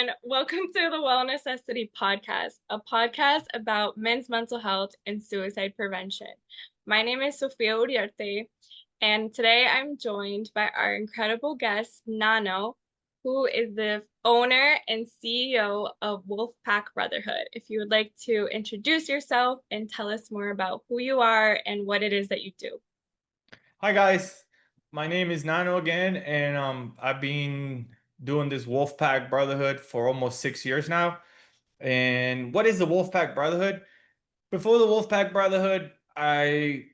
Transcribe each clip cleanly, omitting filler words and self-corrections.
everyone. Welcome to the Well Necessity Podcast, a podcast about men's mental health and suicide prevention. My name is Sofia Uriarte, and today I'm joined by our incredible guest, Nano, who is the owner and CEO of Wolfpack Brotherhood. If you would like to introduce yourself and tell us more about who you are and what it is that you do. Hi guys, my name is Nano again, and I've been doing this Wolfpack Brotherhood for almost 6 years now. And what is the Wolfpack Brotherhood? Before the Wolfpack Brotherhood, I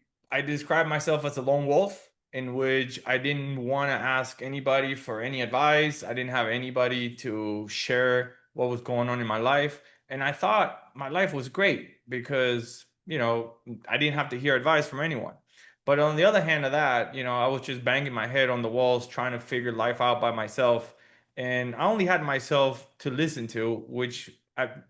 described myself as a lone wolf, in which I didn't want to ask anybody for any advice. I didn't have anybody to share what was going on in my life, and I thought my life was great because I didn't have to hear advice from anyone. But on the other hand of that, I was just banging my head on the walls trying to figure life out by myself. And I only had myself to listen to, which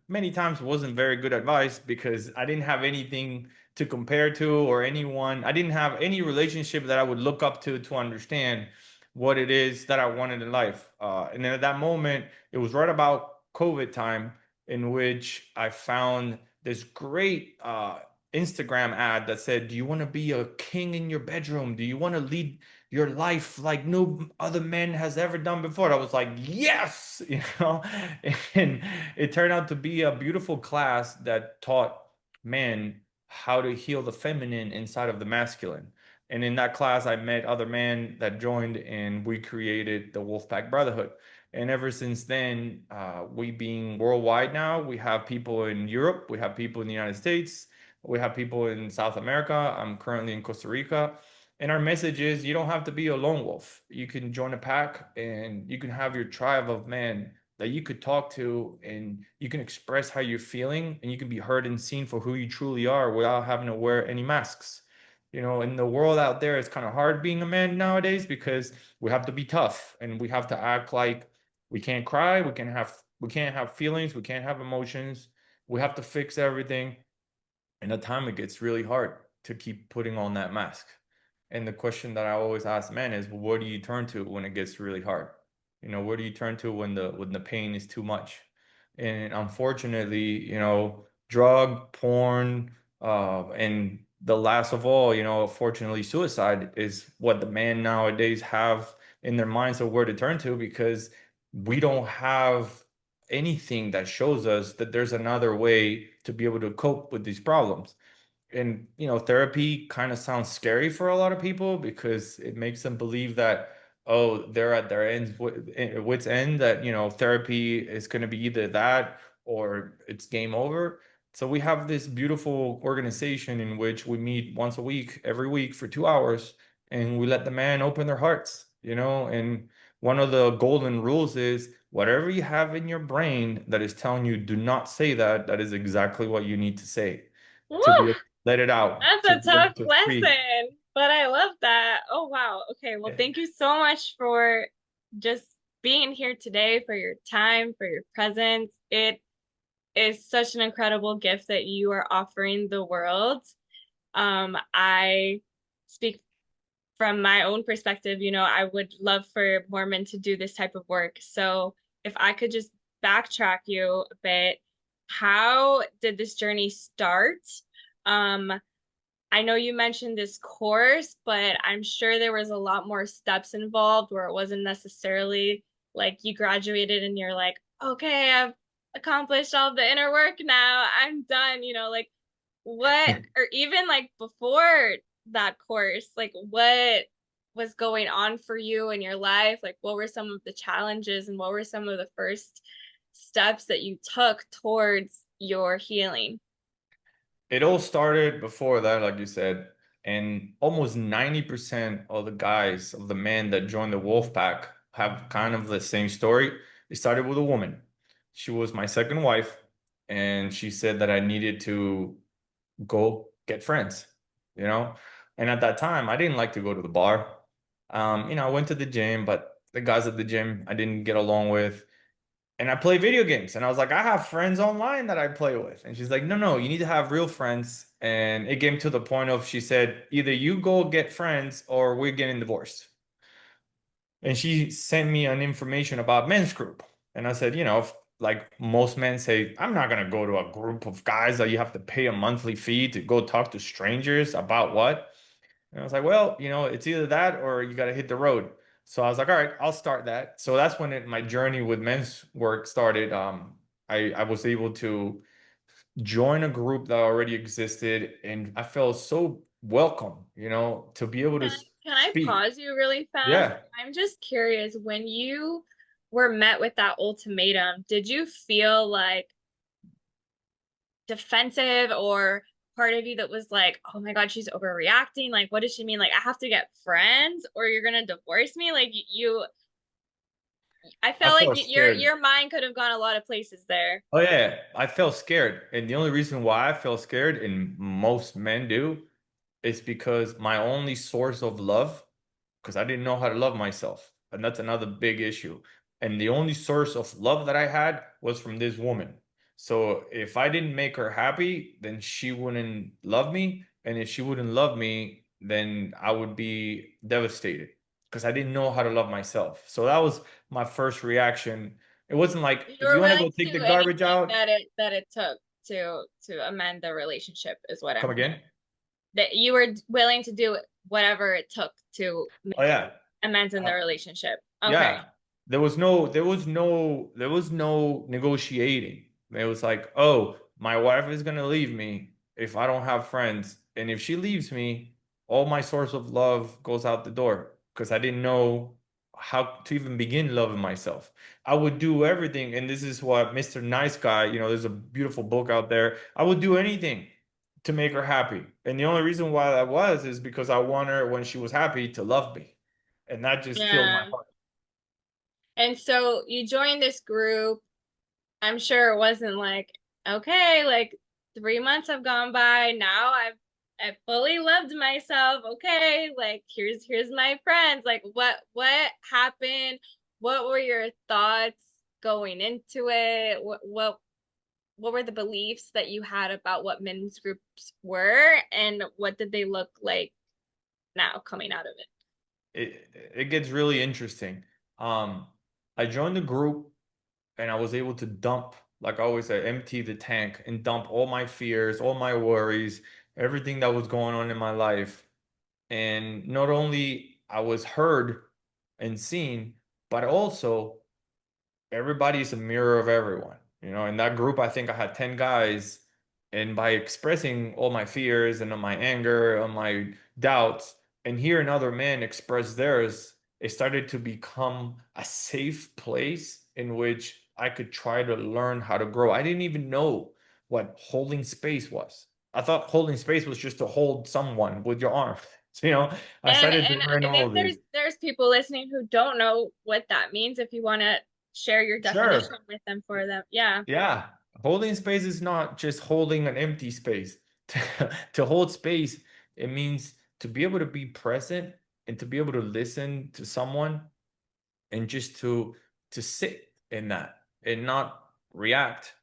many times wasn't very good advice because I didn't have anything to compare to or anyone. I didn't have any relationship that I would look up to understand what it is that I wanted in life. And then at that moment, it was right about COVID time in which I found this great Instagram ad that said, "Do you want to be a king in your bedroom? Do you want to lead your life like no other man has ever done before?" I was like, yes, and it turned out to be a beautiful class that taught men how to heal the feminine inside of the masculine. And in that class, I met other men that joined, and we created the Wolfpack Brotherhood. And ever since then, we being worldwide now, we have people in Europe, we have people in the United States, we have people in South America. I'm currently in Costa Rica. And our message is you don't have to be a lone wolf. You can join a pack and you can have your tribe of men that you could talk to, and you can express how you're feeling, and you can be heard and seen for who you truly are without having to wear any masks. In the world out there, it's kind of hard being a man nowadays because we have to be tough and we have to act like we can't cry, we can't have feelings, we can't have emotions. We have to fix everything. And at time it gets really hard to keep putting on that mask. And the question that I always ask men is, well, where do you turn to when it gets really hard? Where do you turn to when the pain is too much? And unfortunately, drug, porn, and the last of all, fortunately, suicide is what the man nowadays have in their minds of where to turn to, because we don't have anything that shows us that there's another way to be able to cope with these problems. And therapy kind of sounds scary for a lot of people because it makes them believe that, oh, they're at their wits end, that therapy is going to be either that or it's game over. So we have this beautiful organization in which we meet once a week, every week for 2 hours, and we let the man open their hearts. And one of the golden rules is whatever you have in your brain that is telling you do not say that, that is exactly what you need to say to be Woo! able to let it out, That's to a be able tough to free. lesson, but I love that. Oh, wow. Okay. Well, thank you so much for just being here today, for your time, for your presence. It is such an incredible gift that you are offering the world. I speak from my own perspective, I would love for more men to do this type of work. So if I could just backtrack you a bit, how did this journey start? Um, I know you mentioned this course, but I'm sure there was a lot more steps involved where it wasn't necessarily like you graduated and you're like, okay, I've accomplished all the inner work now. I'm done, like what, or even like before that course, like what was going on for you in your life? Like what were some of the challenges and what were some of the first steps that you took towards your healing? It all started before that, like you said, and almost 90% of the guys, of the men that joined the wolf pack, have kind of the same story. It started with a woman. She was my second wife, and she said that I needed to go get friends, you know? And at that time, I didn't like to go to the bar. I went to the gym, but the guys at the gym I didn't get along with. And I play video games. And I was like, I have friends online that I play with. And she's like, no, no, you need to have real friends. And it came to the point of, she said, either you go get friends or we're getting divorced. And she sent me an information about men's group. And I said, like most men say, I'm not gonna go to a group of guys that you have to pay a monthly fee to go talk to strangers about what? And I was like, well, it's either that or you got to hit the road. So I was like, all right, I'll start that. So that's when my journey with men's work started. I was able to join a group that already existed, and I felt so welcome, to be able to Can I speak. pause you really fast? Yeah, I'm just curious, when you were met with that ultimatum, did you feel like defensive or part of you that was like, oh my God, she's overreacting? Like, what does she mean? Like, I have to get friends or you're gonna divorce me? Like I I felt like felt scared. your mind could have gone a lot of places there. Oh yeah, I felt scared. And the only reason why I felt scared, and most men do, is because my only source of love, because I didn't know how to love myself. And that's another big issue. And the only source of love that I had was from this woman. So if I didn't make her happy, then she wouldn't love me. And if she wouldn't love me, then I would be devastated because I didn't know how to love myself. So that was my first reaction. It wasn't like, You if were you want to willing go to take do the garbage anything out, that it took to amend the relationship is what come I'm again. hearing. That you were willing to do whatever it took to Oh make yeah. amends in the Uh, relationship. Okay. Yeah, there was no negotiating. It was like, oh, my wife is gonna leave me if I don't have friends, and if she leaves me, all my source of love goes out the door because I didn't know how to even begin loving myself. I would do everything, and this is what Mr. Nice Guy, there's a beautiful book out there. I would do anything to make her happy, and the only reason why that was is because I want her when she was happy to love me, and that just filled my Yeah. heart. And so you joined this group. I'm sure it wasn't like, okay, like 3 months have gone by. Now I fully loved myself. Okay, like here's my friends. Like what happened? What were your thoughts going into it? What were the beliefs that you had about what men's groups were and what did they look like now coming out of it? It gets really interesting. Um, I joined the group and I was able to dump, like I always say, empty the tank and dump all my fears, all my worries, everything that was going on in my life. And not only I was heard and seen, but also everybody is a mirror of everyone. In that group, I think I had 10 guys. And by expressing all my fears and my anger, and my doubts, and hearing other men express theirs, it started to become a safe place in which I could try to learn how to grow. I didn't even know what holding space was. I thought holding space was just to hold someone with your arm. So, I started to learn And all if of this. there's people listening who don't know what that means, if you want to share your definition Sure. with them for them. Yeah. Yeah, holding space is not just holding an empty space. To hold space, it means to be able to be present and to be able to listen to someone and just to sit in that and not react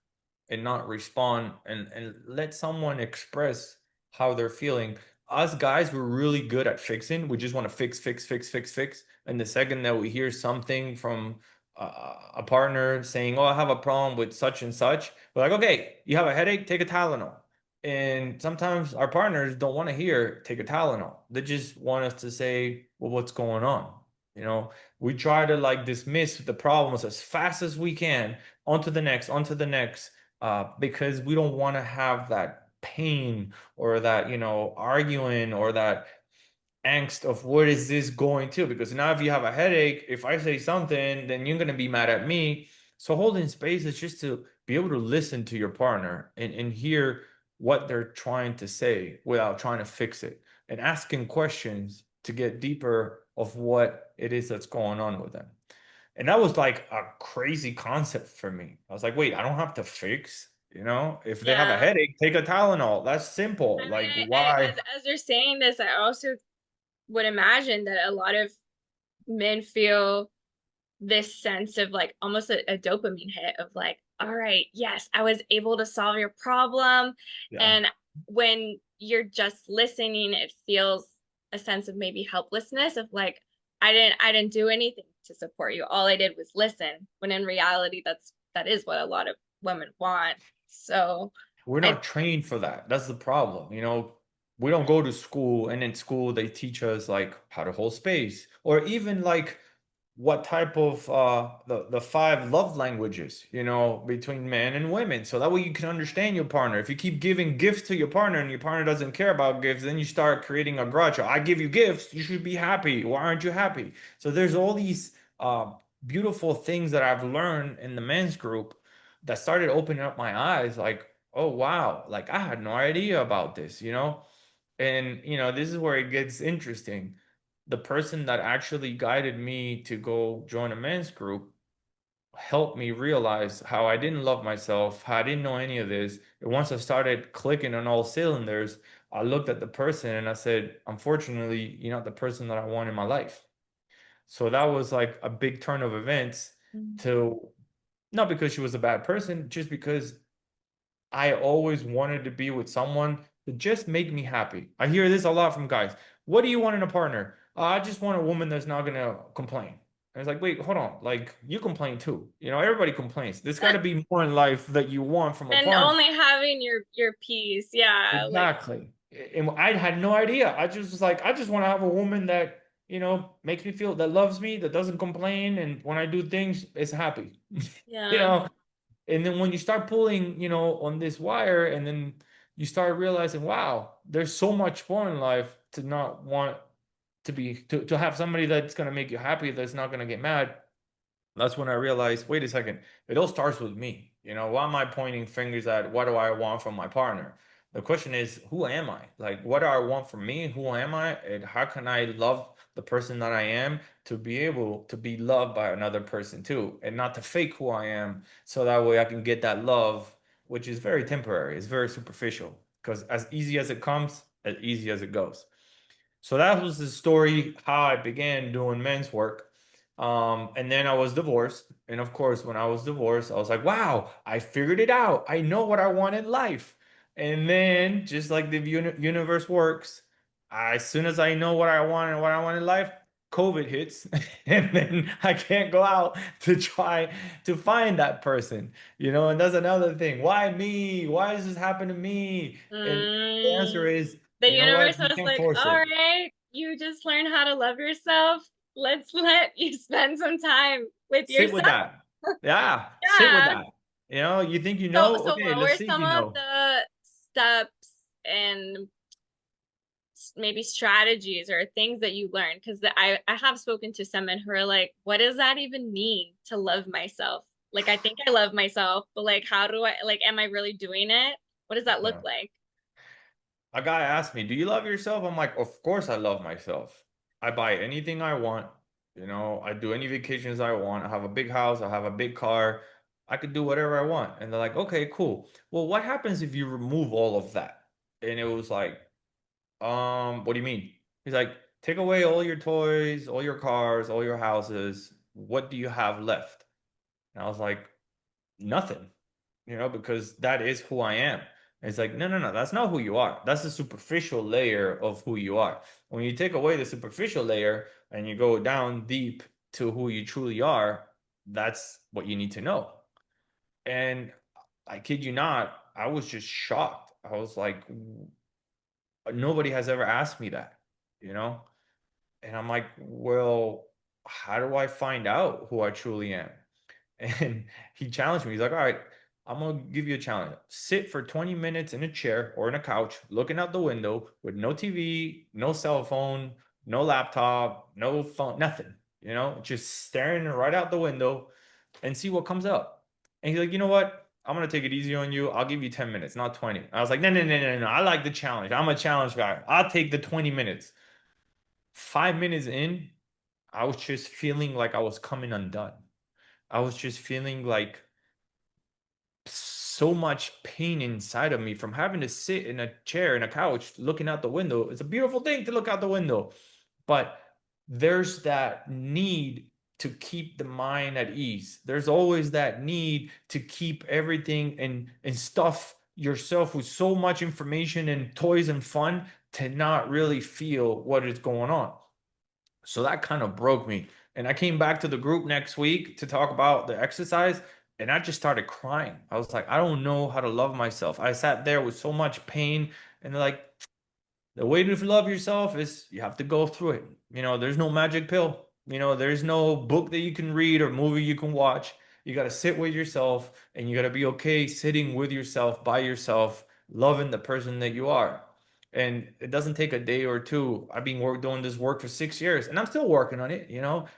and not respond and let someone express how they're feeling. Us guys, we're really good at fixing. We just want to fix, fix, fix, fix, fix. And the second that we hear something from a partner saying, "Oh, I have a problem with such and such," we're like, "Okay, you have a headache? Take a Tylenol." And sometimes our partners don't want to hear take a Tylenol. They just want us to say, "Well, what's going on?" You know, we try to like dismiss the problems as fast as we can, onto the next, because we don't want to have that pain or that, arguing or that angst of what is this going to? Because now if you have a headache, if I say something, then you're going to be mad at me. So holding space is just to be able to listen to your partner and hear what they're trying to say without trying to fix it and asking questions to get deeper of what it is that's going on with them. And that was like a crazy concept for me. I was like, wait, I don't have to fix, if they have a Yeah. headache, take a Tylenol. That's simple. I Like, mean, why? as you're saying this, I also would imagine that a lot of men feel this sense of like almost a dopamine hit of like, all right, yes, I was able to solve your problem. Yeah. And when you're just listening, it feels a sense of maybe helplessness of like, I didn't do anything to support you. All I did was listen. When in reality, that's that is what a lot of women want. So We're I not trained for that. That's the problem. We don't go to school, and in school they teach us like how to hold space, or even like what type of the five love languages, between men and women. So that way you can understand your partner. If you keep giving gifts to your partner and your partner doesn't care about gifts, then you start creating a grudge. I give you gifts, you should be happy. Why aren't you happy? So there's all these beautiful things that I've learned in the men's group that started opening up my eyes, like, oh wow, like I had no idea about this. And this is where it gets interesting. The person that actually guided me to go join a men's group helped me realize how I didn't love myself, how I didn't know any of this. And once I started clicking on all cylinders, I looked at the person and I said, unfortunately, you're not the person that I want in my life. So that was like a big turn of events, to not because she was a bad person, just because I always wanted to be with someone to just make me happy. I hear this a lot from guys. What do you want in a partner? I just want a woman that's not gonna complain. And it's like, wait, hold on. Like, you complain too. Everybody complains. There's got to be more in life that you want from a and partner. only having your peace, yeah, like Exactly. And I had no idea. I just was like, I just want to have a woman that, makes me feel, that loves me, that doesn't complain, and when I do things, is happy. You yeah. know, and then when you start pulling, on this wire, and then you start realizing, wow, there's so much more in life to not want to have somebody that's going to make you happy, that's not going to get mad. That's when I realized, wait a second, it all starts with me. Why am I pointing fingers at what do I want from my partner? The question is, who am I? Like, what do I want from me? Who am I? And how can I love the person that I am to be able to be loved by another person too, and not to fake who I am, so that way I can get that love, which is very temporary, it's very superficial, because as easy as it comes, as easy as it goes. So that was the story how I began doing men's work. And then I was divorced. And of course, when I was divorced, I was like, wow, I figured it out. I know what I want in life. And then, just like the universe works, as soon as I know what I want and what I want in life, COVID hits. And then I can't go out to try to find that person. And that's another thing. Why me? Why does this happen to me? And the answer Mm, is, the you know universe what? You was can't like, force all it. right, you just learned how to love yourself. Let's let you spend some time with Sit with yourself. that. Yeah, sit with Yeah. that. You think you So, know? so Okay, what let's were see if some you of know. the steps and maybe strategies or things that you learned? Because I have spoken to some men who are like, what does that even mean to love myself? Like, I think I love myself, but like, how do I, like, am I really doing it? What does that look Yeah. like? A guy asked me, "Do you love yourself?" I'm like, "Of course I love myself. I buy anything I want. I do any vacations I want. I have a big house. I have a big car. I could do whatever I want." And they're like, "Okay, cool. Well, what happens if you remove all of that?" And it was like, what do you mean? He's like, "Take away all your toys, all your cars, all your houses. What do you have left?" And I was like, nothing, because that is who I am. And it's like, no, no, no, that's not who you are. That's the superficial layer of who you are. When you take away the superficial layer and you go down deep to who you truly are, that's what you need to know. And I kid you not, I was just shocked. I was like, nobody has ever asked me that, you know? And I'm like, well, how do I find out who I truly am? And he challenged me. He's like, all right, I'm gonna give you a challenge. Sit for 20 minutes in a chair or in a couch, looking out the window with no TV, no cell phone, no laptop, no phone, nothing, just staring right out the window and see what comes up. And he's like, you know what? I'm gonna take it easy on you. I'll give you 10 minutes, not 20. I was like, no, no, no, no, no. I like the challenge. I'm a challenge guy. I'll take the 20 minutes. 5 minutes in, I was just feeling like I was coming undone. I was just feeling like so much pain inside of me from having to sit in a chair in a couch looking out the window. It's a beautiful thing to look out the window, but there's that need to keep the mind at ease. There's always that need to keep everything and stuff yourself with so much information and toys and fun to not really feel what is going on. So that kind of broke me. And I came back to the group next week to talk about the exercise. and I just started crying. I was like, I don't know how to love myself. I sat there with so much pain, and they're like, the way to love yourself is you have to go through it. There's no magic pill. There's no book that you can read or movie you can watch. You got to sit with yourself and you got to be okay sitting with yourself, by yourself, loving the person that you are. And it doesn't take a day or two. I've been doing this work for 6 years and I'm still working on it.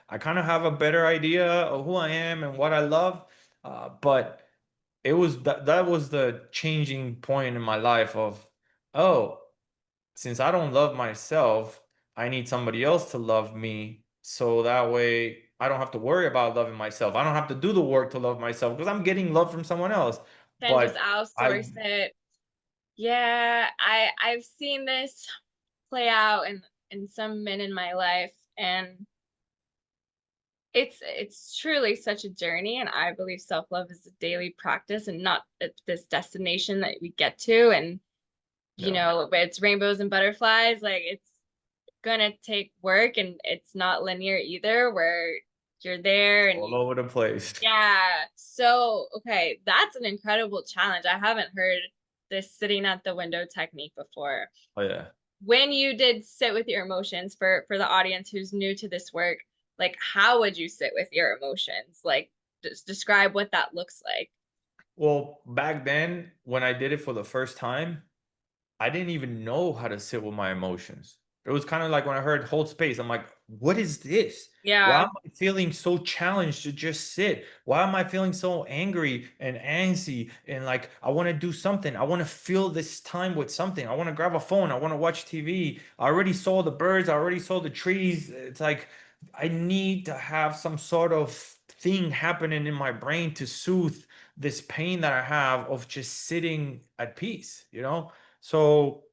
I kind of have a better idea of who I am and what I love. But that was the changing point in my life of, oh, since I don't love myself, I need somebody else to love me. So that way I don't have to worry about loving myself. I don't have to do the work to love myself because I'm getting love from someone else. Then just But I, outsource it. Yeah, I've seen this play out in some men in my life, and it's truly such a journey, and I believe self-love is a daily practice and not this destination that we get to, and yeah, it's rainbows and butterflies. Like, it's gonna take work, and it's not linear either, where you're there and all over the place. yeah. So, okay, that's an incredible challenge. I haven't heard this sitting at the window technique before. Oh yeah. When you did sit with your emotions, for the audience who's new to this work, like, how would you sit with your emotions? Like, just describe what that looks like. Well, back then when I did it for the first time, I didn't even know how to sit with my emotions. It was kind of like when I heard hold space, I'm like, what is this? Why Yeah. am I feeling so challenged to just sit? Why am I feeling so angry and antsy and like I want to do something? I want to fill this time with something. I want to grab a phone. I want to watch TV. I already saw the birds. I already saw the trees. It's like I need to have some sort of thing happening in my brain to soothe this pain that I have of just sitting at peace. So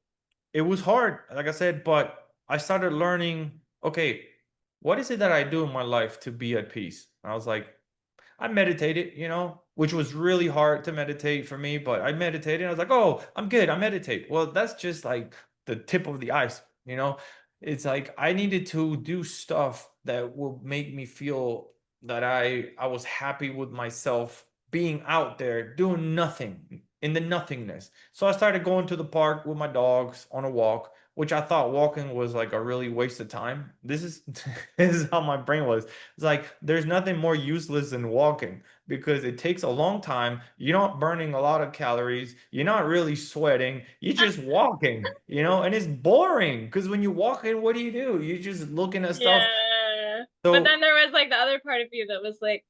it was hard, like I said, but I started learning, okay, what is it that I do in my life to be at peace? And I was like, I meditated, which was really hard to meditate for me, but I meditated. I was like, oh, I'm good. I meditate. Well, that's just like the tip of the ice. It's like I needed to do stuff that will make me feel that I was happy with myself being out there doing nothing in the nothingness. So I started going to the park with my dogs on a walk, which I thought walking was like a really waste of time. This is this is how my brain was. It's like there's nothing more useless than walking because it takes a long time. You're not burning a lot of calories. You're not really sweating. You're just walking, and it's boring because when you're walking, what do? You're just looking at stuff. Yeah. But So, then there was like the other part of you that was like,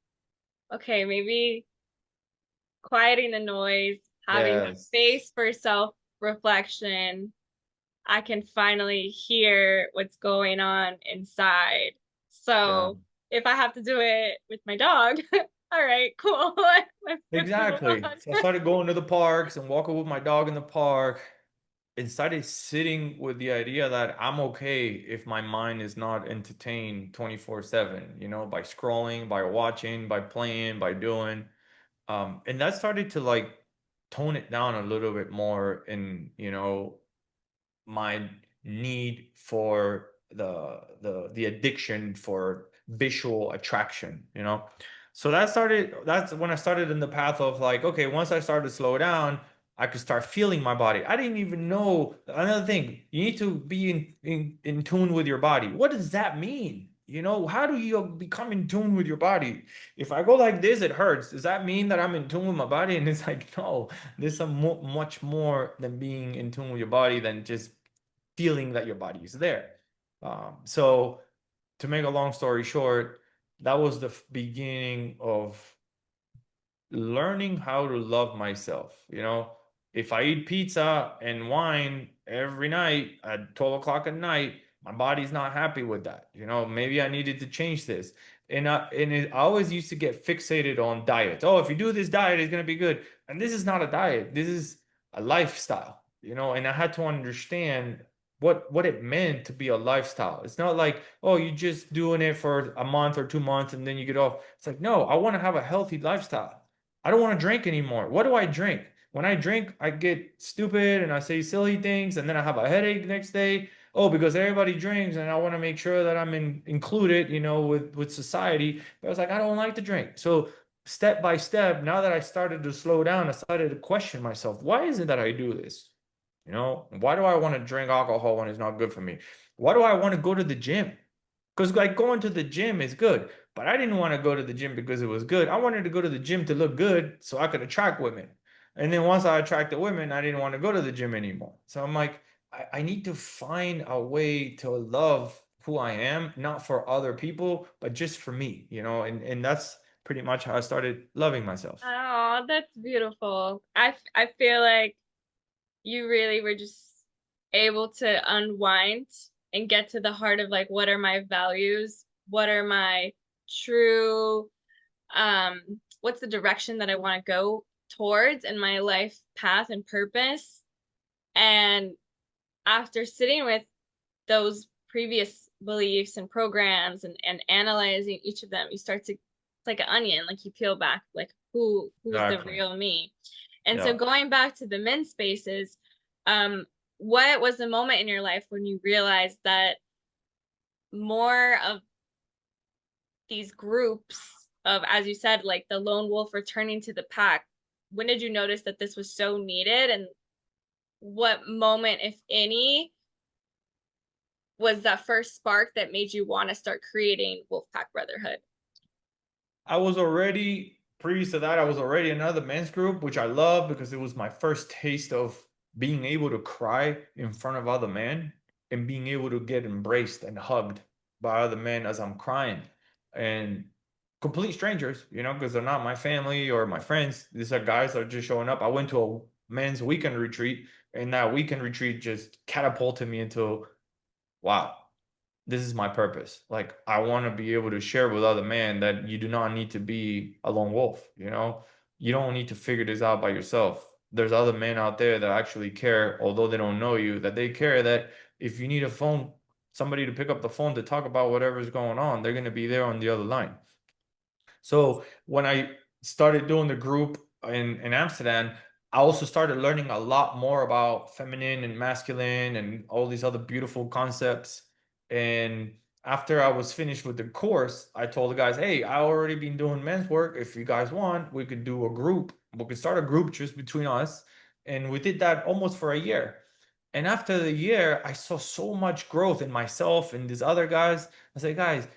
okay, maybe quieting the noise, having the yes, space for self-reflection, I can finally hear what's going on inside. yeah, So if I have to do it with my dog, all right, cool. Let's move exactly. on. So I started going to the parks and walking with my dog in the park and started sitting with the idea that I'm okay if my mind is not entertained 24/7, by scrolling, by watching, by playing, by doing. And that started to like tone it down a little bit more in, my need for the addiction for visual attraction. So that's when I started in the path of like, okay, once I started to slow down, I could start feeling my body. I didn't even know another thing. You need to be in tune with your body. What does that mean? How do you become in tune with your body? If I go like this, it hurts. Does that mean that I'm in tune with my body? And it's like, no, there's much more than being in tune with your body than just feeling that your body is there. So to make a long story short, that was the beginning of learning how to love myself. If I eat pizza and wine every night at 12 o'clock at night, my body's not happy with that. Maybe I needed to change this. I always used to get fixated on diet. Oh, if you do this diet, it's going to be good. And this is not a diet. This is a lifestyle. And I had to understand what it meant to be a lifestyle. It's not like, oh, you're just doing it for a month or 2 months and then you get off. It's like, no, I want to have a healthy lifestyle. I don't want to drink anymore. What do I drink? When I drink, I get stupid and I say silly things, and then I have a headache the next day. Oh, because everybody drinks, and I want to make sure that I'm included, with society. But I was like, I don't like to drink. So step by step, now that I started to slow down, I started to question myself. Why is it that I do this? You know, why do I want to drink alcohol when it's not good for me? Why do I want to go to the gym? Because like going to the gym is good, but I didn't want to go to the gym because it was good. I wanted to go to the gym to look good so I could attract women. And then once I attracted women, I didn't want to go to the gym anymore. So I'm like, I need to find a way to love who I am, not for other people, but just for me, you know, and that's pretty much how I started loving myself. Oh, that's beautiful. I feel like you really were just able to unwind and get to the heart of like what are my values? What are my true what's the direction that I want to go towards in my life path and purpose? And after sitting with those previous beliefs and programs and analyzing each of them, you start to, it's like an onion, like you peel back like who's the Exactly. real me. And so Yeah. going back to the men's spaces, um what was the moment in your life when you realized that more of these groups of, as you said, like the lone wolf returning to the pack, when did you notice that this was so needed, and what moment, if any, was that first spark that made you want to start creating Wolfpack Brotherhood? I was already previous to that, I was already in another men's group, which I love because it was my first taste of being able to cry in front of other men and being able to get embraced and hugged by other men as I'm crying. And complete strangers, you know, because they're not my family or my friends. These are guys that are just showing up. I went to a men's weekend retreat, and that weekend retreat just catapulted me into, wow, this is my purpose. Like I want to be able to share with other men that you do not need to be a lone wolf, you know? You don't need to figure this out by yourself. There's other men out there that actually care, although they don't know you, that they care that if you need a phone, somebody to pick up the phone to talk about whatever's going on, they're going to be there on the other line. So when I started doing the group in Amsterdam, I also started learning a lot more about feminine and masculine and all these other beautiful concepts. And after I was finished with the course, I told the guys, hey, I already been doing men's work. If you guys want, we could do a group. We could start a group just between us. And we did that almost for a year. And after the year, I saw so much growth in myself and these other guys. I said, guys,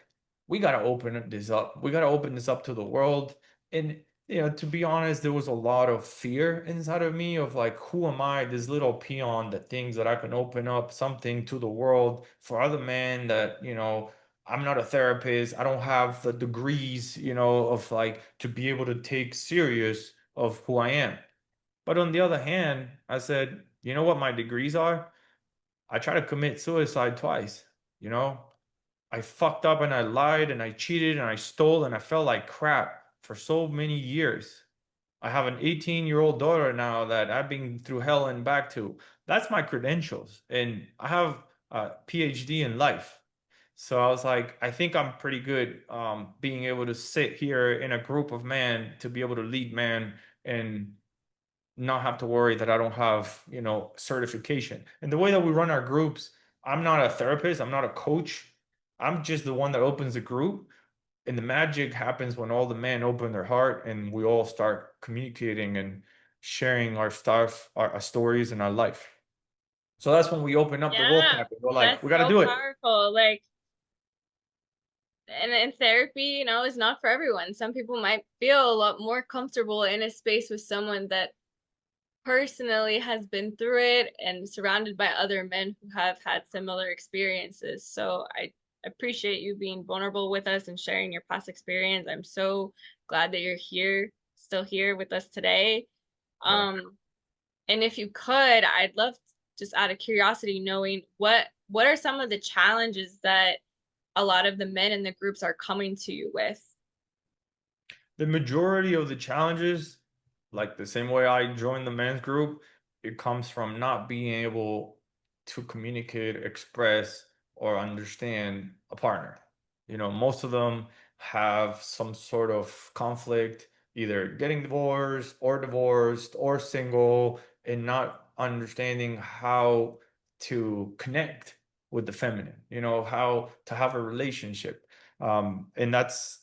we got to open this up. We got to open this up to the world. And, you know, to be honest, there was a lot of fear inside of me of like, who am I, this little peon that thinks that I can open up something to the world for other men that, you know, I'm not a therapist. I don't have the degrees, you know, of like to be able to take serious of who I am. But on the other hand, I said, you know what my degrees are? I tried to commit suicide twice, you know? I fucked up and I lied and I cheated and I stole and I felt like crap for so many years. I have an 18-year-old daughter now that I've been through hell and back to. That's my credentials. And I have a PhD in life. So I was like, I think I'm pretty good being able to sit here in a group of men to be able to lead men and not have to worry that I don't have, you know, certification. And the way that we run our groups, I'm not a therapist, I'm not a coach. I'm just the one that opens the group. And the magic happens when all the men open their heart and we all start communicating and sharing our stuff, our stories, and our life. So that's when we open up the wolf Yeah, pack. We're like, that's we got to so do it. powerful. Like, and therapy, is not for everyone. Some people might feel a lot more comfortable in a space with someone that personally has been through it and surrounded by other men who have had similar experiences. So I appreciate you being vulnerable with us and sharing your past experience. I'm so glad that you're here, still here with us today. Yeah. Um, and if you could, I'd love, just out of curiosity, knowing what are some of the challenges that a lot of the men in the groups are coming to you with. The majority of the challenges, like the same way I joined the men's group, it comes from not being able to communicate, express, or understand a partner. You know, most of them have some sort of conflict, either getting divorced or single, and not understanding how to connect with the feminine, you know, how to have a relationship. And that's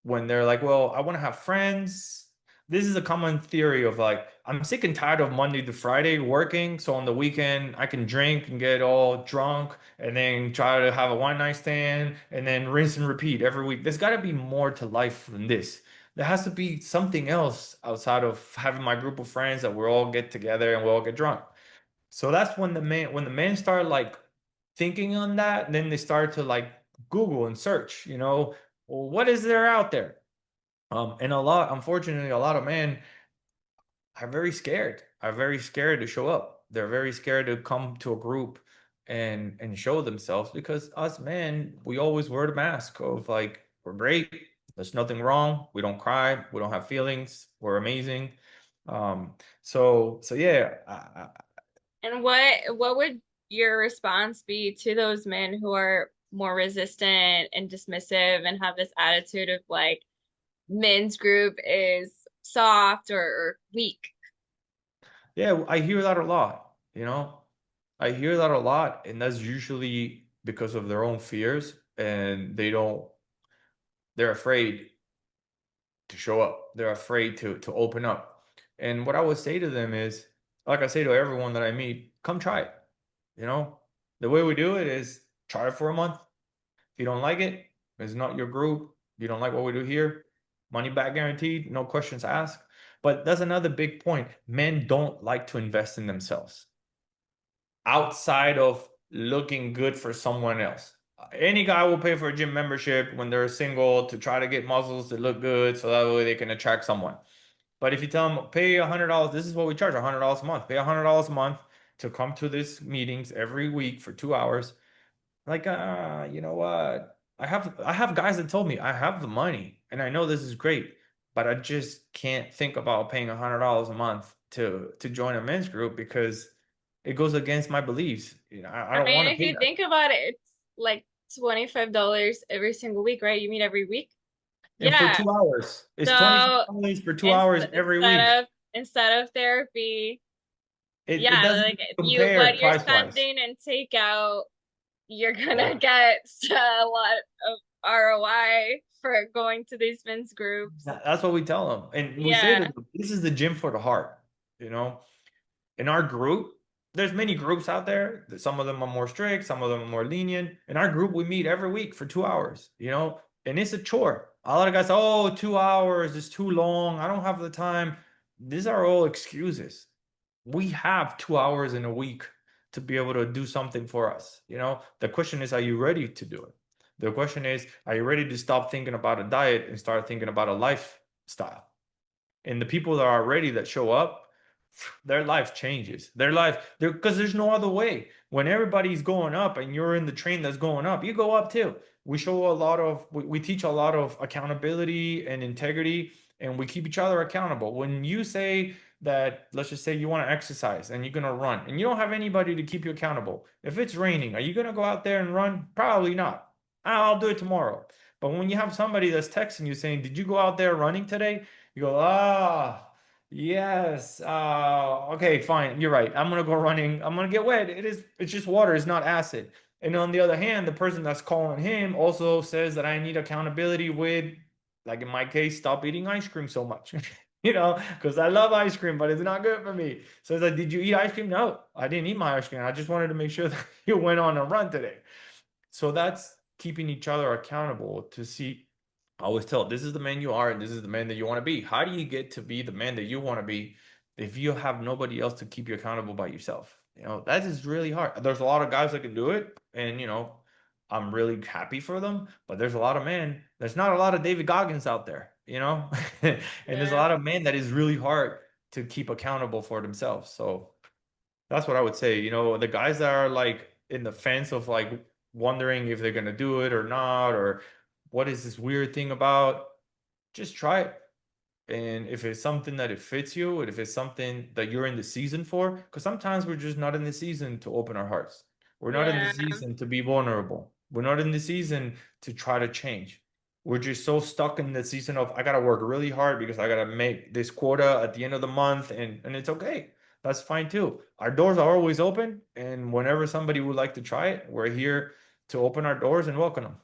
when they're like, well, I want to have friends. This is a common theory of like, I'm sick and tired of Monday to Friday working. So on the weekend, I can drink and get all drunk and then try to have a one night stand and then rinse and repeat every week. There's got to be more to life than this. There has to be something else outside of having my group of friends that we all get together and we all get drunk. So that's when the men start like thinking on that, then they start to like Google and search, well, what is there out there? And unfortunately, a lot of men are very scared. Are very scared to show up. They're very scared to come to a group and show themselves because us men, we always wear the mask of like we're great. There's nothing wrong. We don't cry. We don't have feelings. We're amazing. So yeah, And what would your response be to those men who are more resistant and dismissive and have this attitude of like men's group is soft or weak? yeah, I hear that a lot. I hear that a lot, and that's usually because of their own fears, and they're afraid to show up. They're afraid to open up. And what I would say to them is, like I say to everyone that I meet, come try it. You know, the way we do it is try it for a month. If you don't like it, it's not your group. You don't like what we do here, money back guaranteed, no questions asked. But that's another big point. Men don't like to invest in themselves outside of looking good for someone else. Any guy will pay for a gym membership when they're single to try to get muscles to look good so that way they can attract someone. But if you tell them pay $100, this is what we charge, $100 a month. Pay $100 a month to come to these meetings every week for 2 hours. Like, you know what? I have guys that told me I have the money and I know this is great, but I just can't think about paying $100 a month to join a men's group because it goes against my beliefs. I I don't mean, want to if pay you that. think about it, it's like $25 every single week, right? You meet every week. And for Yeah. 2 hours, it's So $25 for two inst hours every week. instead of therapy, It yeah, doesn't like you compare what you're price wise. spending and take out, you're Yeah. gonna get a lot of ROI for going to these men's groups. That's what we tell them. And we say to Yeah. them, this is the gym for the heart. You know, in our group, there's many groups out there. Some of them are more strict, some of them are more lenient. In our group, we meet every week for 2 hours, and it's a chore. A lot of guys, oh, 2 hours is too long. I don't have the time. These are all excuses. We have 2 hours in a week to be able to do something for us. The question is, are you ready to do it? The question is, are you ready to stop thinking about a diet and start thinking about a lifestyle? And the people that are ready that show up, their life changes. Their life, because there's no other way. When everybody's going up and you're in the train that's going up, you go up too. We teach a lot of accountability and integrity, and we keep each other accountable. When you say that, let's just say you want to exercise and you're going to run and you don't have anybody to keep you accountable. If it's raining, are you going to go out there and run? Probably not. I'll do it tomorrow. But when you have somebody that's texting you saying, did you go out there running today? You go, yes. Okay, fine. You're right. I'm gonna go running. I'm gonna get wet. It's just water, it's not acid. And on the other hand, the person that's calling him also says that I need accountability with, like in my case, stop eating ice cream so much. Because I love ice cream, but it's not good for me. So it's like, did you eat ice cream? No, I didn't eat my ice cream. I just wanted to make sure that you went on a run today. So that's keeping each other accountable to see. I always tell, this is the man you are, and this is the man that you want to be. How do you get to be the man that you want to be if you have nobody else to keep you accountable by yourself? That is really hard. There's a lot of guys that can do it, and I'm really happy for them. But there's a lot of men. There's not a lot of David Goggins out there, and there's a Yeah. lot of men that is really hard to keep accountable for themselves. So that's what I would say. The guys that are like in the fence of like wondering if they're gonna do it or not, or what is this weird thing about, just try it. And if it's something that it fits you, and if it's something that you're in the season for, because sometimes we're just not in the season to open our hearts. We're not in the Yeah. season to be vulnerable. We're not in the season to try to change. We're just so stuck in the season of I gotta work really hard because I gotta make this quota at the end of the month, and it's okay. That's fine too. Our doors are always open, and whenever somebody would like to try it, we're here to open our doors and welcome them.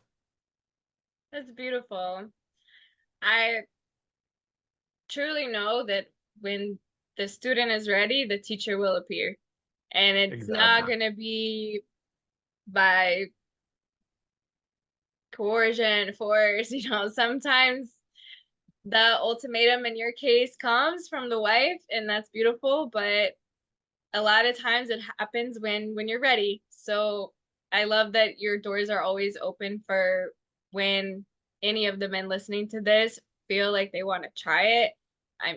That's beautiful. I truly know that when the student is ready, the teacher will appear. And it's not Exactly. going to be by coercion, force, sometimes the ultimatum in your case comes from the wife, and that's beautiful, but a lot of times it happens when you're ready. So I love that your doors are always open for when any of the men listening to this feel like they want to try it. I'm,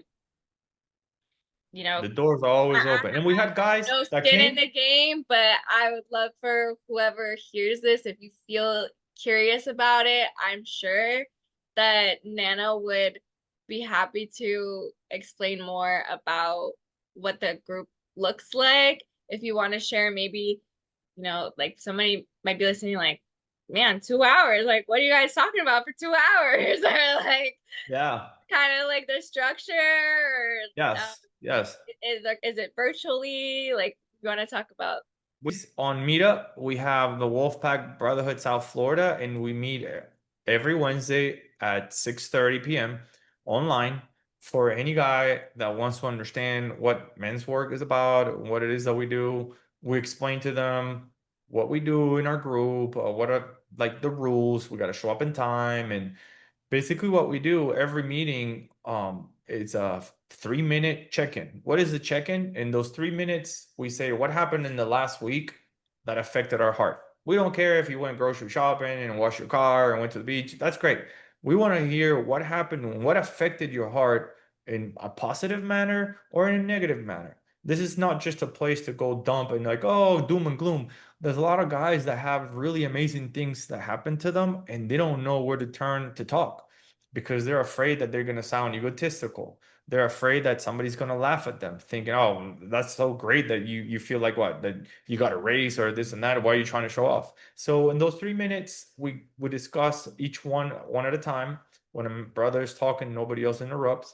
you know, The doors are always open. And we I had have guys no that skin in came. the game, but I would love for whoever hears this, if you feel curious about it, I'm sure that Nana would be happy to explain more about what the group looks like. If you want to share, maybe, like somebody might be listening, like, man, 2 hours. Like, what are you guys talking about for 2 hours? Or like, Yeah. kind of like the structure, or Yes. Yes. is it virtually? Like, you want to talk about? On Meetup, we have the Wolfpack Brotherhood South Florida, and we meet every Wednesday at 6:30 p.m. online for any guy that wants to understand what men's work is about, what it is that we do. We explain to them what we do in our group, what are like the rules. We got to show up in time, and basically what we do every meeting is a 3 minute check-in. What is the check-in? In those 3 minutes, we say what happened in the last week that affected our heart. We don't care if you went grocery shopping and washed your car and went to the beach. That's great. We want to hear what happened and what affected your heart in a positive manner or in a negative manner. This is not just a place to go dump and like, oh, doom and gloom. There's a lot of guys that have really amazing things that happen to them and they don't know where to turn to talk because they're afraid that they're going to sound egotistical. They're afraid that somebody's going to laugh at them, thinking, "Oh, that's so great that you feel like what that you got a raise or this and that. Why are you trying to show off?" So in those 3 minutes, we discuss each one at a time. When a brother is talking, nobody else interrupts.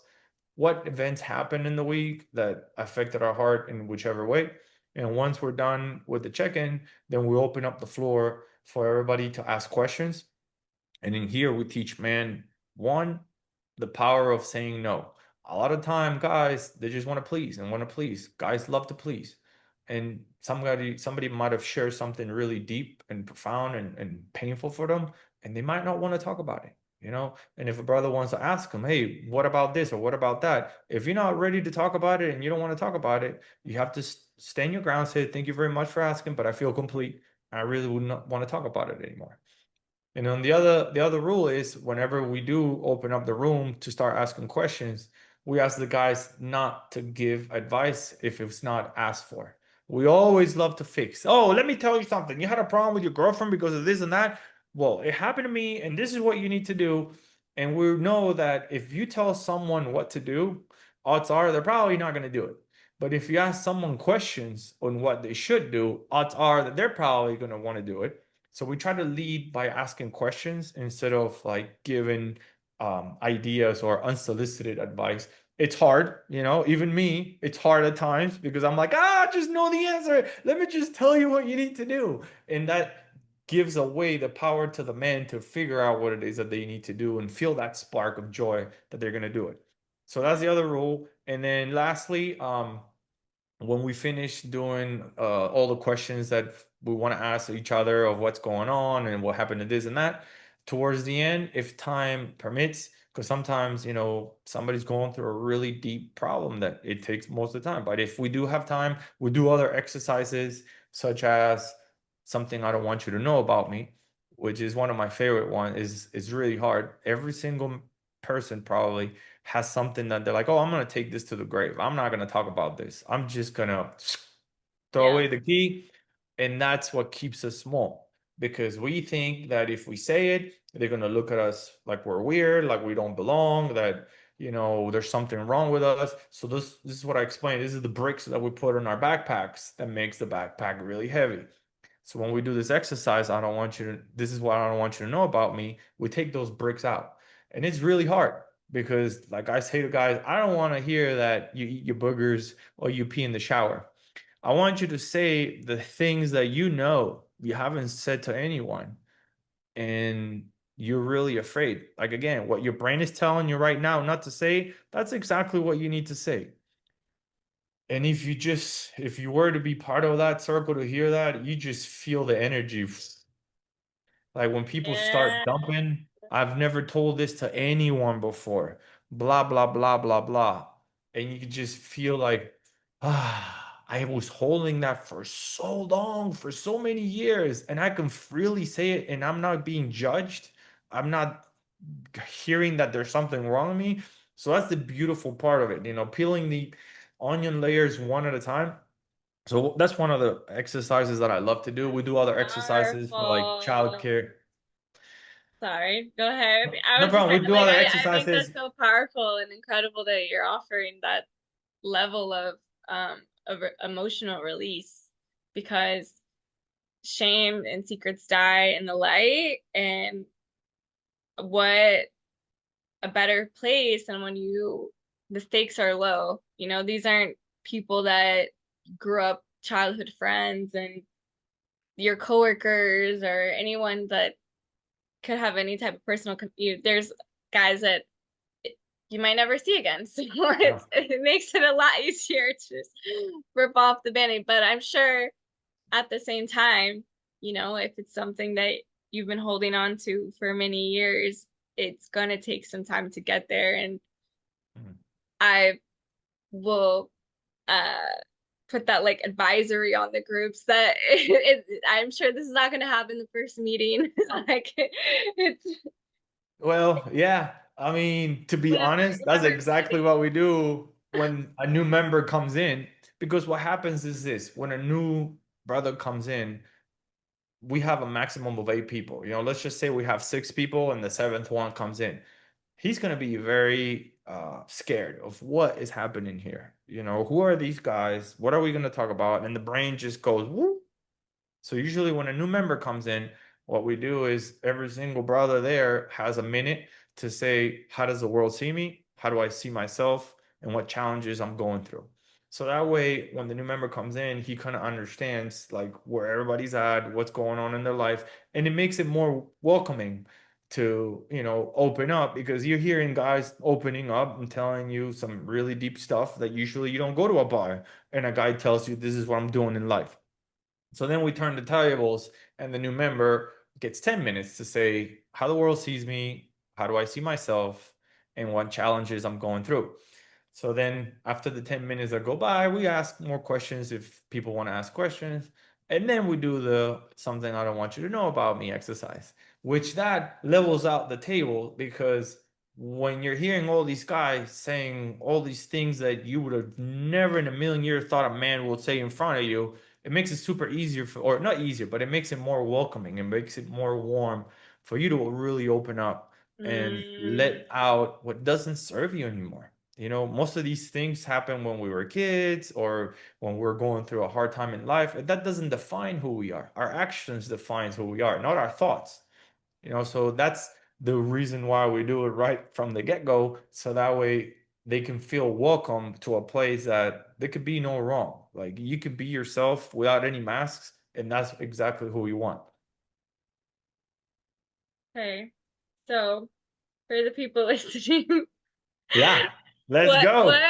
What events happened in the week that affected our heart in whichever way. And once we're done with the check-in, then we open up the floor for everybody to ask questions. And in here, we teach man one, the power of saying no. A lot of time, guys, they just want to please and want to please. Guys love to please. And somebody might have shared something really deep and profound and painful for them, and they might not want to talk about it, you know? And if a brother wants to ask him, hey, what about this or what about that? If you're not ready to talk about it and you don't want to talk about it, you have to stand your ground, say, thank you very much for asking, but I feel complete. I really would not want to talk about it anymore. And then the other rule is whenever we do open up the room to start asking questions, we ask the guys not to give advice if it's not asked for. We always love to fix. Oh, let me tell you something. You had a problem with your girlfriend because of this and that. Well, it happened to me, and this is what you need to do. And we know that if you tell someone what to do, odds are they're probably not going to do it. But if you ask someone questions on what they should do, odds are that they're probably going to want to do it. So we try to lead by asking questions instead of like giving ideas or unsolicited advice. It's hard, even me, it's hard at times because I'm like, just know the answer. Let me just tell you what you need to do. And that gives away the power to the man to figure out what it is that they need to do and feel that spark of joy that they're going to do it. So that's the other rule. And then lastly, when we finish doing all the questions that we want to ask each other of what's going on and what happened to this and that, towards the end, if time permits, because sometimes, somebody's going through a really deep problem that it takes most of the time. But if we do have time, we do other exercises, such as something I don't want you to know about me, which is one of my favorite ones, is really hard. Every single person probably has something that they're like, oh, I'm going to take this to the grave. I'm not going to talk about this. I'm just going to throw Yeah. away the key. And that's what keeps us small because we think that if we say it, they're going to look at us like we're weird, like we don't belong, that, there's something wrong with us. So this is what I explained. This is the bricks that we put in our backpacks that makes the backpack really heavy. So when we do this exercise, this is what I don't want you to know about me. We take those bricks out. And it's really hard because, like I say to guys, I don't want to hear that you eat your boogers or you pee in the shower. I want you to say the things that you haven't said to anyone. And you're really afraid. Like again, what your brain is telling you right now not to say, that's exactly what you need to say. And if you were to be part of that circle to hear that, you just feel the energy. Like when people start Yeah. dumping, I've never told this to anyone before, blah, blah, blah, blah, blah. And you can just feel like, I was holding that for so long, for so many years, and I can freely say it, and I'm not being judged. I'm not hearing that there's something wrong with me. So that's the beautiful part of it, peeling the onion layers one at a time. So that's one of the exercises that I love to do. We do other exercises for like Powerful. childcare. Sorry, go ahead. I No was just problem. saying, We do like, other I think exercises. that's so powerful and incredible that you're offering that level of emotional release, because shame and secrets die in the light, and what a better place than when the stakes are low. These aren't people that grew up childhood friends and your coworkers or anyone that could have any type of there's guys that you might never see again. So Yeah. it makes it a lot easier to just rip off the band-aid. But I'm sure at the same time, if it's something that you've been holding on to for many years, it's gonna take some time to get there. And Mhm. I will uh put that like advisory on the groups that I'm sure this is not gonna happen the first meeting. Like it's Well, yeah. I mean, to be honest, that's whenever it's exactly ready. what we do when a new member comes in. Because what happens is this, when a new brother comes in, we have a maximum of 8 people. Let's just say we have 6 people and the seventh one comes in. He's going to be very scared of what is happening here. Who are these guys? What are we going to talk about? And the brain just goes, whoop. So usually when a new member comes in, what we do is every single brother there has a minute to say, how does the world see me? How do I see myself? And what challenges I'm going through. So that way, when the new member comes in, he kind of understands like where everybody's at, what's going on in their life, and it makes it more welcoming to, open up because you're hearing guys opening up and telling you some really deep stuff that usually you don't go to a bar and a guy tells you this is what I'm doing in life. So then we turn the tables, and the new member gets 10 minutes to say how the world sees me, how do I see myself, and what challenges I'm going through. So then after the 10 minutes that go by, we ask more questions if people want to ask questions. And then we do the something I don't want you to know about me exercise, which that levels out the table because when you're hearing all these guys saying all these things that you would have never in a million years thought a man would say in front of you, it makes it super easier or not easier, but it makes it more welcoming. It makes it more warm for you to really open up and Mm, let out what doesn't serve you anymore. Most of these things happen when we were kids or when we're going through a hard time in life. And that doesn't define who we are. Our actions defines who we are, not our thoughts. So that's the reason why we do it right from the get-go. So that way they can feel welcome to a place that there could be no wrong. Like you could be yourself without any masks, and that's exactly who we want. okay. So for the people listening, Yeah, let's what go. what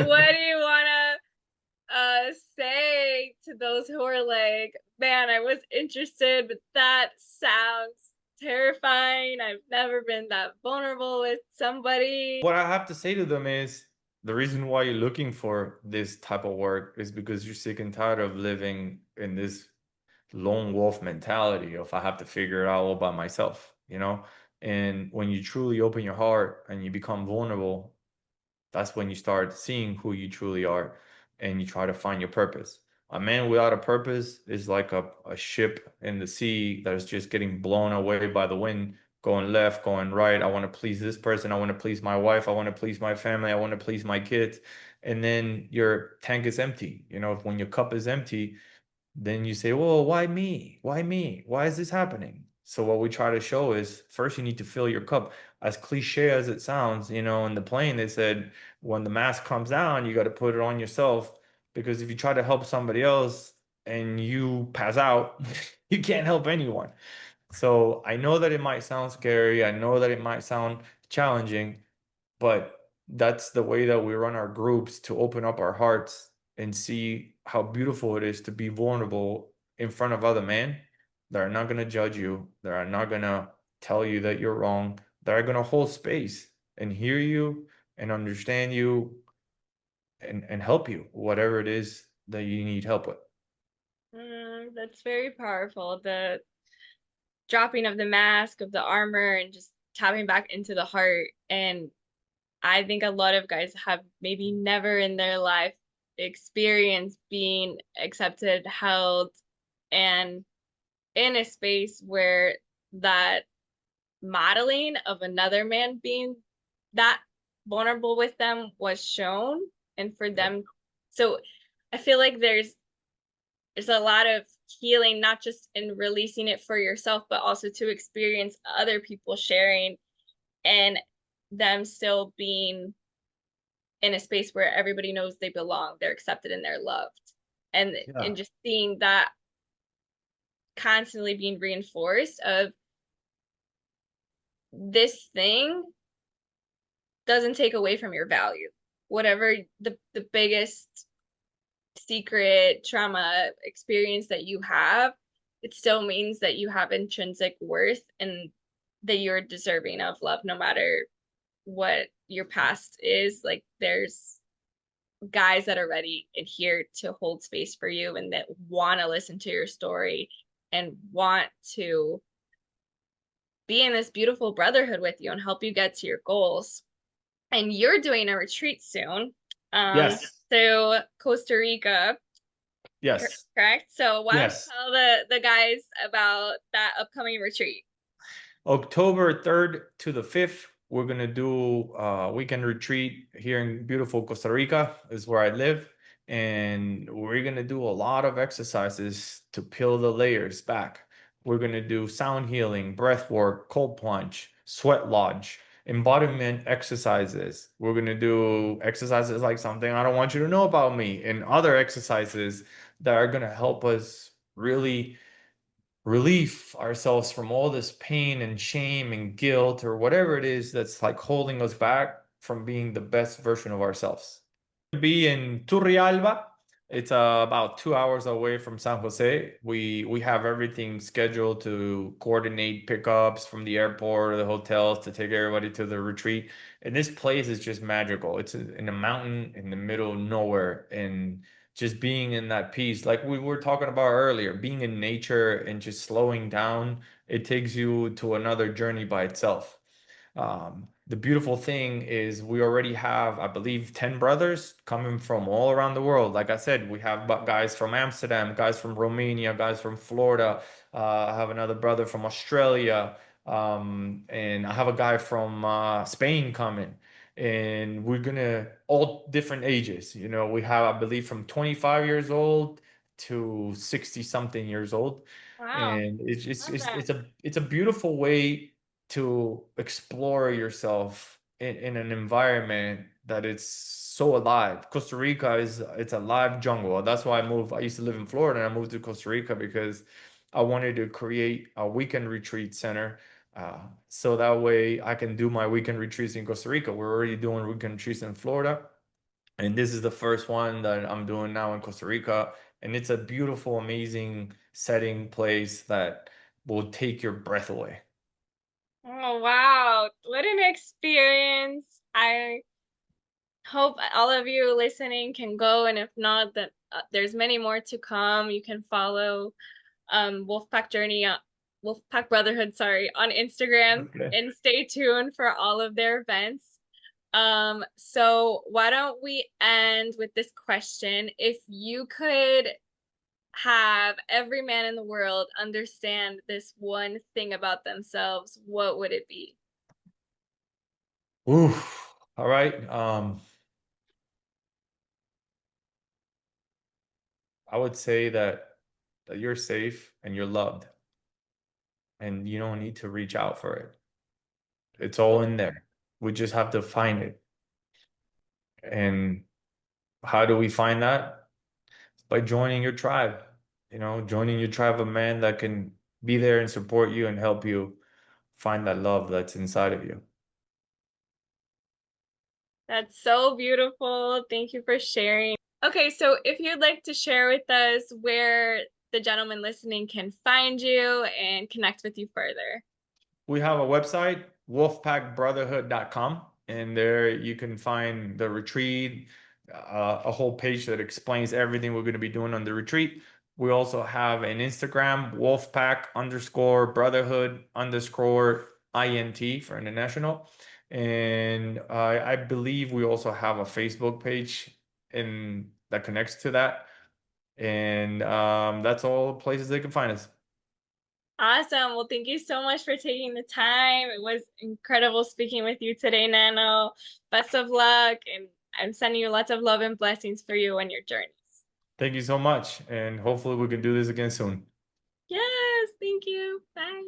what do you wanna say to those who are like, man, I was interested, but that sounds terrifying. I've never been that vulnerable with somebody. What I have to say to them is the reason why you're looking for this type of work is because you're sick and tired of living in this lone wolf mentality of I have to figure it out all by myself. And when you truly open your heart and you become vulnerable, that's when you start seeing who you truly are and you try to find your purpose. A man without a purpose is like a ship in the sea that is just getting blown away by the wind, going left, going right. I want to please this person. I want to please my wife. I want to please my family. I want to please my kids. And then your tank is empty. When your cup is empty, then you say, well, why me? Why me? Why is this happening? So what we try to show is first you need to fill your cup. As cliche as it sounds, in the plane they said when the mask comes down, you got to put it on yourself because if you try to help somebody else and you pass out, you can't help anyone. So I know that it might sound scary. I know that it might sound challenging, but that's the way that we run our groups to open up our hearts and see how beautiful it is to be vulnerable in front of other men that are not going to judge you, that are not going to tell you that you're wrong, that are going to hold space and hear you and understand you and help you, whatever it is that you need help with. That's very powerful. The dropping of the mask, of the armor, and just tapping back into the heart. And I think a lot of guys have maybe never in their life experienced being accepted, held, and in a space where that modeling of another man being that vulnerable with them was shown, and for Yeah. them. So I feel like there's a lot of healing, not just in releasing it for yourself, but also to experience other people sharing and them still being in a space where everybody knows they belong, they're accepted, and they're loved. And Yeah. just seeing that constantly being reinforced of this thing doesn't take away from your value. Whatever the biggest secret trauma experience that you have, it still means that you have intrinsic worth and that you're deserving of love no matter what your past is. Like there's guys that are ready and here to hold space for you and that want to listen to your story and want to be in this beautiful brotherhood with you and help you get to your goals. And you're doing a retreat soon. Yes. So Costa Rica, Yes. correct? So why don't you Yes. tell the guys about that upcoming retreat? October 3rd to the 5th, we're going to do a weekend retreat here in beautiful Costa Rica, is where I live. And we're going to do a lot of exercises to peel the layers back. We're going to do sound healing, breath work, cold plunge, sweat lodge, embodiment exercises. We're going to do exercises like something I don't want you to know about me, and other exercises that are going to help us really relieve ourselves from all this pain and shame and guilt or whatever it is that's like holding us back from being the best version of ourselves. Be in Turrialba. It's about 2 hours away from San Jose. We have everything scheduled to coordinate pickups from the airport or the hotels to take everybody to the retreat. And this place is just magical. It's in a mountain in the middle of nowhere, and just being in that peace, like we were talking about earlier, being in nature and just slowing down, it takes you to another journey by itself. The beautiful thing is we already have, I believe, 10 brothers coming from all around the world. Like I said, we have guys from Amsterdam, guys from Romania, guys from Florida. I have another brother from Australia. And I have a guy from Spain coming. And we're gonna all different ages. You know, we have, I believe, from 25 years old to 60 something years old. Wow, And it's it's love it's, that. it's a beautiful way to explore yourself in an environment that it's so alive. Costa Rica is it's a live jungle. That's why I moved. I used to live in Florida and I moved to Costa Rica because I wanted to create a weekend retreat center. So that way I can do my weekend retreats in Costa Rica. We're already doing weekend retreats in Florida. And this is the first one that I'm doing now in Costa Rica. And it's a beautiful, amazing setting place that will take your breath away. Oh wow, what an experience. I hope all of you listening can go, and if not, that there's many more to come. You can follow Wolfpack Journey, Wolfpack Brotherhood, sorry, on Instagram Okay. and stay tuned for all of their events. So why don't we end with this question? If you could have every man in the world understand this one thing about themselves, what would it be? Oof. All right. I would say that you're safe and you're loved, and you don't need to reach out for it. It's all in there. We just have to find it. And how do we find that? By joining your tribe. You know, joining your tribe of men that can be there and support you and help you find that love that's inside of you. That's so beautiful. Thank you for sharing. Okay, so if you'd like to share with us where the gentleman listening can find you and connect with you further. We have a website, wolfpackbrotherhood.com, and there you can find the retreat, a whole page that explains everything we're going to be doing on the retreat. We also have an Instagram, wolfpack_brotherhood_INT for international. And I believe we also have a Facebook page in that connects to that. And that's all places they can find us. Awesome. Well, thank you so much for taking the time. It was incredible speaking with you today, Nano. Best of luck, and I'm sending you lots of love and blessings for you on your journeys. Thank you so much, and hopefully we can do this again soon. Yes, thank you. Bye.